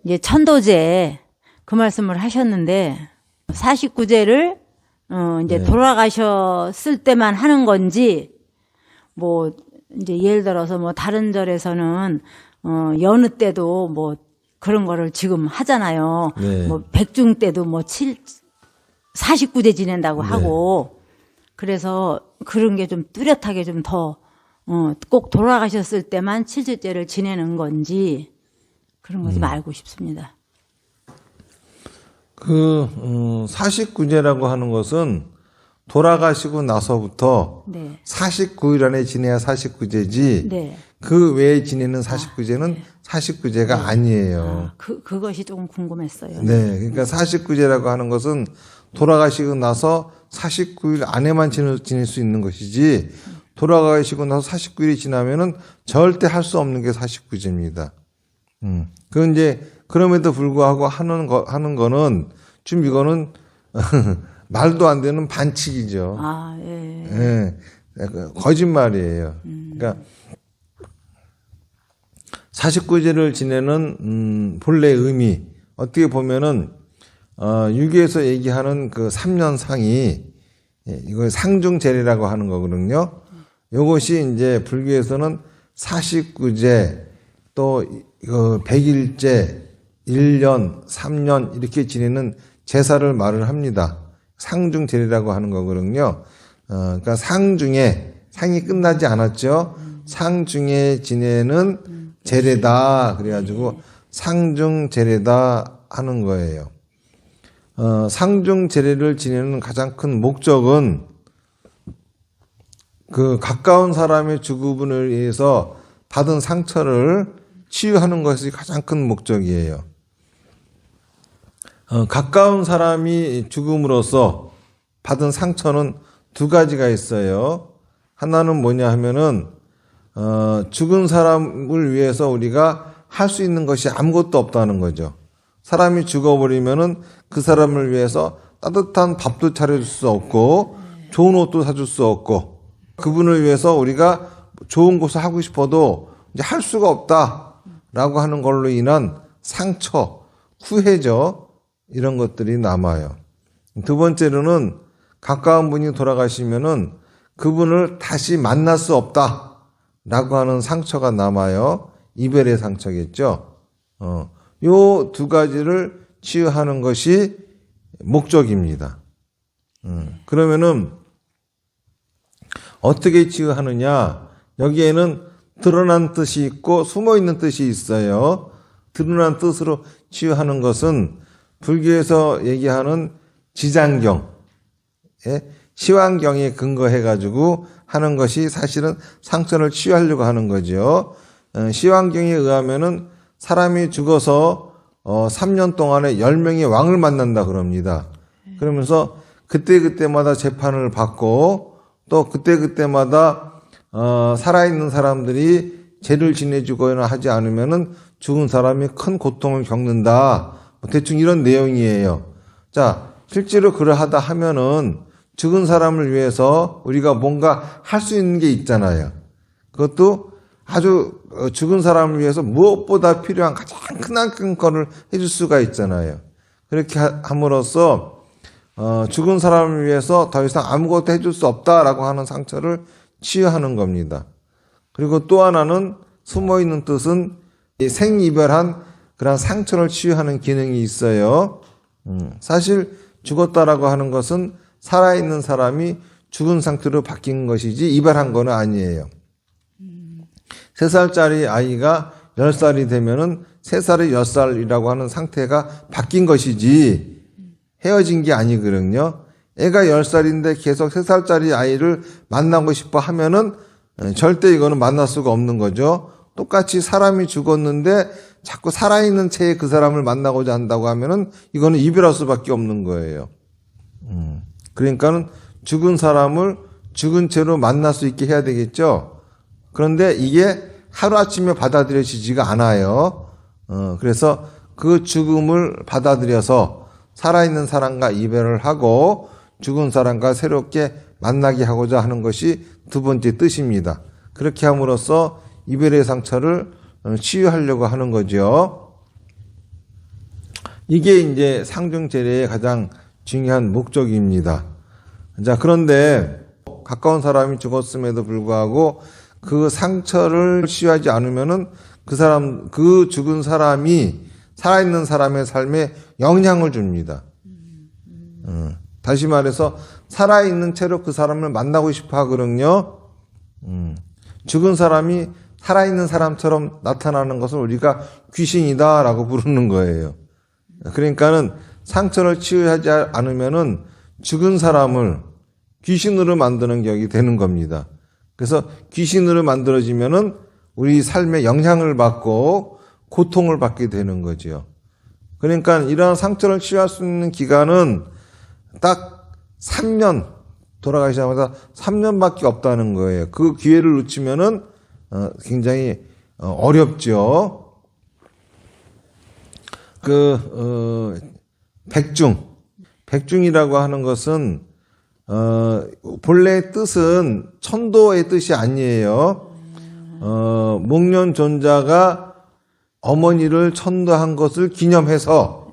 이제 천도제 그 말씀을 하셨는데 49제를 이제 네. 돌아가셨을 때만 하는 건지 뭐 이제 예를 들어서 뭐 다른 절에서는 여느 때도 뭐 그런 거를 지금 하잖아요. 네. 뭐 백중 때도 뭐 49제 지낸다고 네. 하고 그래서 그런 게 좀 뚜렷하게 좀 더 꼭 돌아가셨을 때만 7주제를 지내는 건지 그런 거 좀 알고 싶습니다. 49제라고 하는 것은 돌아가시고 나서부터 네. 49일 안에 지내야 49제지 네. 그 외에 지내는 49제는 49제가 아니에요. 그것이 조금 궁금했어요. 네. 그러니까 49제라고 하는 것은 돌아가시고 나서 49일 안에만 지낼 수 있는 것이지 돌아가시고 나서 49일이 지나면은 절대 할 수 없는 게 49제입니다. 그건 이제 그럼에도 불구하고 하는 거는 좀 이거는 말도 안 되는 반칙이죠. 아, 예. 예. 거짓말이에요. 그러니까 49제를 지내는 본래 의미 어떻게 보면은 유교에서 얘기하는 그 3년상이 이걸 상중제례라고 하는 거거든요. 이것이 이제 불교에서는 49제 또 100일제 1년 3년 이렇게 지내는 제사를 말을 합니다. 상중제례라고 하는 거거든요. 그러니까 상중에 상이 끝나지 않았죠. 상중에 지내는 제례다 그래가지고 상중제례다 하는 거예요. 상중제례를 지내는 가장 큰 목적은 그 가까운 사람의 죽음을 위해서 받은 상처를 치유하는 것이 가장 큰 목적이에요. 가까운 사람이 죽음으로써 받은 상처는 두 가지가 있어요. 하나는 뭐냐 하면은 죽은 사람을 위해서 우리가 할 수 있는 것이 아무것도 없다는 거죠. 사람이 죽어버리면은 그 사람을 위해서 따뜻한 밥도 차려줄 수 없고 좋은 옷도 사줄 수 없고 그분을 위해서 우리가 좋은 것을 하고 싶어도 이제 할 수가 없다라고 하는 걸로 인한 상처, 후회죠. 이런 것들이 남아요. 두 번째로는 가까운 분이 돌아가시면은 그분을 다시 만날 수 없다라고 하는 상처가 남아요. 이별의 상처겠죠. 요 두 가지를 치유하는 것이 목적입니다. 그러면은 어떻게 치유하느냐? 여기에는 드러난 뜻이 있고 숨어 있는 뜻이 있어요. 드러난 뜻으로 치유하는 것은 불교에서 얘기하는 지장경, 시황경에 근거해가지고 하는 것이 사실은 상처를 치유하려고 하는 거죠. 시황경에 의하면은 사람이 죽어서 3년 동안에 10명의 왕을 만난다 그럽니다. 그러면서 그때그때마다 재판을 받고 또 그때그때마다 살아있는 사람들이 죄를 지내주거나 하지 않으면은 죽은 사람이 큰 고통을 겪는다. 대충 이런 내용이에요. 자, 실제로 그러하다 하면은 죽은 사람을 위해서 우리가 뭔가 할 수 있는 게 있잖아요. 그것도 아주 죽은 사람을 위해서 무엇보다 필요한 가장 큰 거를 해줄 수가 있잖아요. 그렇게 함으로써 죽은 사람을 위해서 더 이상 아무것도 해줄 수 없다라고 하는 상처를 치유하는 겁니다. 그리고 또 하나는 숨어있는 뜻은 생이별한 그런 상처를 치유하는 기능이 있어요. 사실 죽었다라고 하는 것은 살아있는 사람이 죽은 상태로 바뀐 것이지 이별한 건 아니에요. 3살짜리 아이가 10살이 되면은 3살이 10살이라고 하는 상태가 바뀐 것이지 헤어진 게 아니거든요. 애가 10살인데 계속 3살짜리 아이를 만나고 싶어 하면은 절대 이거는 만날 수가 없는 거죠. 똑같이 사람이 죽었는데 자꾸 살아있는 채에 그 사람을 만나고자 한다고 하면은 이거는 이별할 수밖에 없는 거예요. 그러니까는 죽은 사람을 죽은 채로 만날 수 있게 해야 되겠죠. 그런데 이게 하루아침에 받아들여지지가 않아요. 그래서 그 죽음을 받아들여서 살아있는 사람과 이별을 하고 죽은 사람과 새롭게 만나게 하고자 하는 것이 두 번째 뜻입니다. 그렇게 함으로써 이별의 상처를 치유하려고 하는 거죠. 이게 이제 상중제례의 가장 중요한 목적입니다. 자, 그런데 가까운 사람이 죽었음에도 불구하고 그 상처를 치유하지 않으면은 그 죽은 사람이 살아있는 사람의 삶에 영향을 줍니다. 다시 말해서 살아있는 채로 그 사람을 만나고 싶어 하거든요. 죽은 사람이 살아있는 사람처럼 나타나는 것을 우리가 귀신이다라고 부르는 거예요. 그러니까는 상처를 치유하지 않으면은 죽은 사람을 귀신으로 만드는 격이 되는 겁니다. 그래서 귀신으로 만들어지면은 우리 삶에 영향을 받고 고통을 받게 되는 거지요. 그러니까 이러한 상처를 치유할 수 있는 기간은 딱 3년, 돌아가시자마자 3년밖에 없다는 거예요. 그 기회를 놓치면은 굉장히 어렵죠. 백중이라고 하는 것은 본래 뜻은 천도의 뜻이 아니에요. 목련존자가 어머니를 천도한 것을 기념해서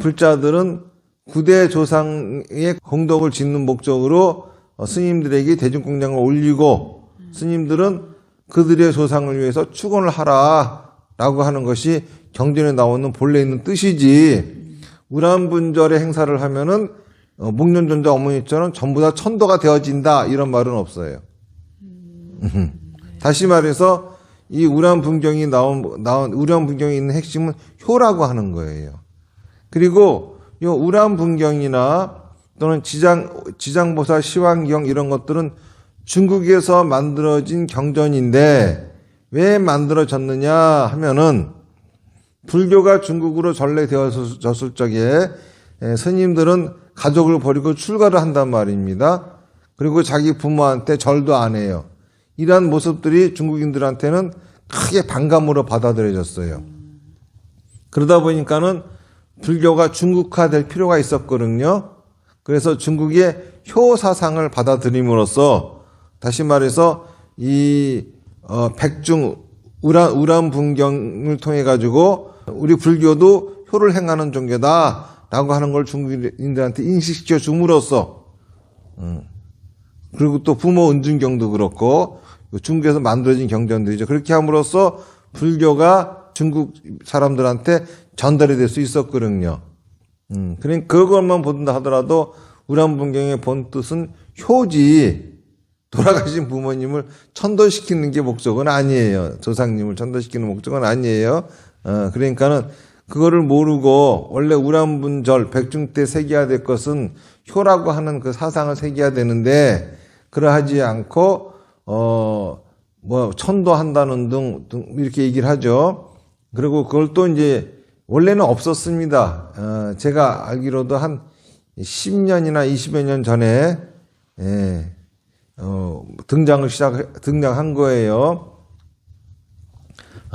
불자들은 구대 조상의 공덕을 짓는 목적으로 스님들에게 대중공양을 올리고 스님들은 그들의 조상을 위해서 축원을 하라라고 하는 것이 경전에 나오는 본래 있는 뜻이지, 우람분절의 행사를 하면은 목련존자 어머니처럼 전부 다 천도가 되어진다 이런 말은 없어요. 다시 말해서 이 우람분경이 나온 우람분경에 있는 핵심은 효라고 하는 거예요. 그리고 이 우람분경이나 또는 지장보살 시황경 이런 것들은 중국에서 만들어진 경전인데 왜 만들어졌느냐 하면은 불교가 중국으로 전래되어졌을 적에 스님들은 가족을 버리고 출가를 한단 말입니다. 그리고 자기 부모한테 절도 안 해요. 이러한 모습들이 중국인들한테는 크게 반감으로 받아들여졌어요. 그러다 보니까는 불교가 중국화될 필요가 있었거든요. 그래서 중국의 효 사상을 받아들임으로써 다시 말해서 이 백중 우람분경을 통해 가지고 우리 불교도 효를 행하는 종교다라고 하는 걸 중국인들한테 인식시켜 줌으로써 그리고 또 부모 은준경도 그렇고 중국에서 만들어진 경전들이죠. 그렇게 함으로써 불교가 중국 사람들한테 전달이 될 수 있었거든요. 그러니까 그것만 본다 하더라도 우람분경의 본 뜻은 효지, 돌아가신 부모님을 천도시키는 게 목적은 아니에요. 조상님을 천도시키는 목적은 아니에요. 그러니까는 그거를 모르고 원래 우람분절 백중 때 새겨야 될 것은 효라고 하는 그 사상을 새겨야 되는데 그러하지 않고 천도한다는 등 이렇게 얘기를 하죠. 그리고 그걸 또 이제 원래는 없었습니다. 제가 알기로도 한 10년이나 20여 년 전에 등장한 거예요.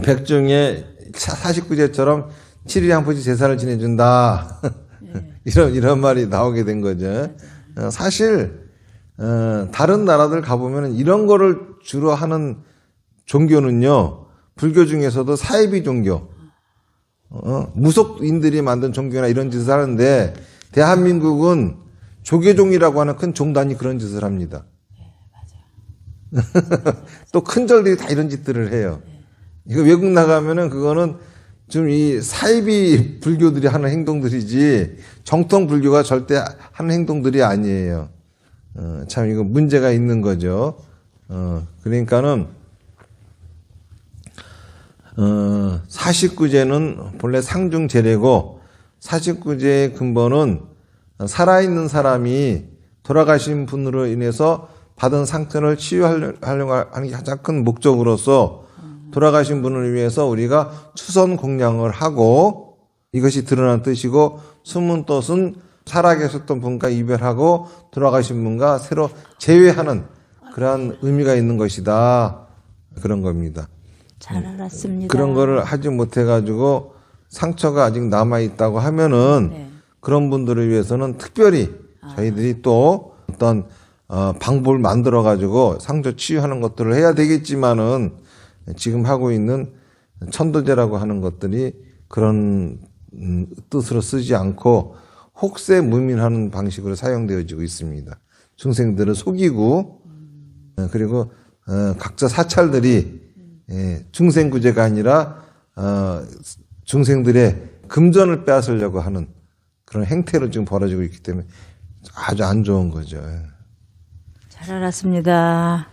백중에 49제처럼 7일에 한 번씩 제사를 지내준다. 이런 말이 나오게 된 거죠. 사실 다른 나라들 가보면 이런 거를 주로 하는 종교는요, 불교 중에서도 사이비 종교, 무속인들이 만든 종교나 이런 짓을 하는데 대한민국은 조계종이라고 하는 큰 종단이 그런 짓을 합니다. 또 큰 절들이 다 이런 짓들을 해요. 이거 외국 나가면은 그거는 좀 이 사이비 불교들이 하는 행동들이지 정통 불교가 절대 하는 행동들이 아니에요. 참 이거 문제가 있는 거죠. 그러니까는 49제는 본래 상중제례고 49제의 근본은 살아있는 사람이 돌아가신 분으로 인해서 받은 상처를 치유하려고 하는 게 가장 큰 목적으로서 돌아가신 분을 위해서 우리가 추선 공양을 하고 이것이 드러난 뜻이고 숨은 뜻은 살아계셨던 분과 이별하고 돌아가신 분과 새로 재회하는 그러한 의미가 있는 것이다. 그런 겁니다. 잘 알았습니다. 그런 거를 하지 못해가지고 상처가 아직 남아있다고 하면은 그런 분들을 위해서는 특별히 저희들이 또 어떤 방법을 만들어가지고 상처 치유하는 것들을 해야 되겠지만은 지금 하고 있는 천도제라고 하는 것들이 그런 뜻으로 쓰지 않고 혹세무민하는 방식으로 사용되어지고 있습니다. 중생들을 속이고 그리고 각자 사찰들이 중생구제가 아니라 중생들의 금전을 빼앗으려고 하는 그런 행태로 지금 벌어지고 있기 때문에 아주 안 좋은 거죠. 잘 알았습니다.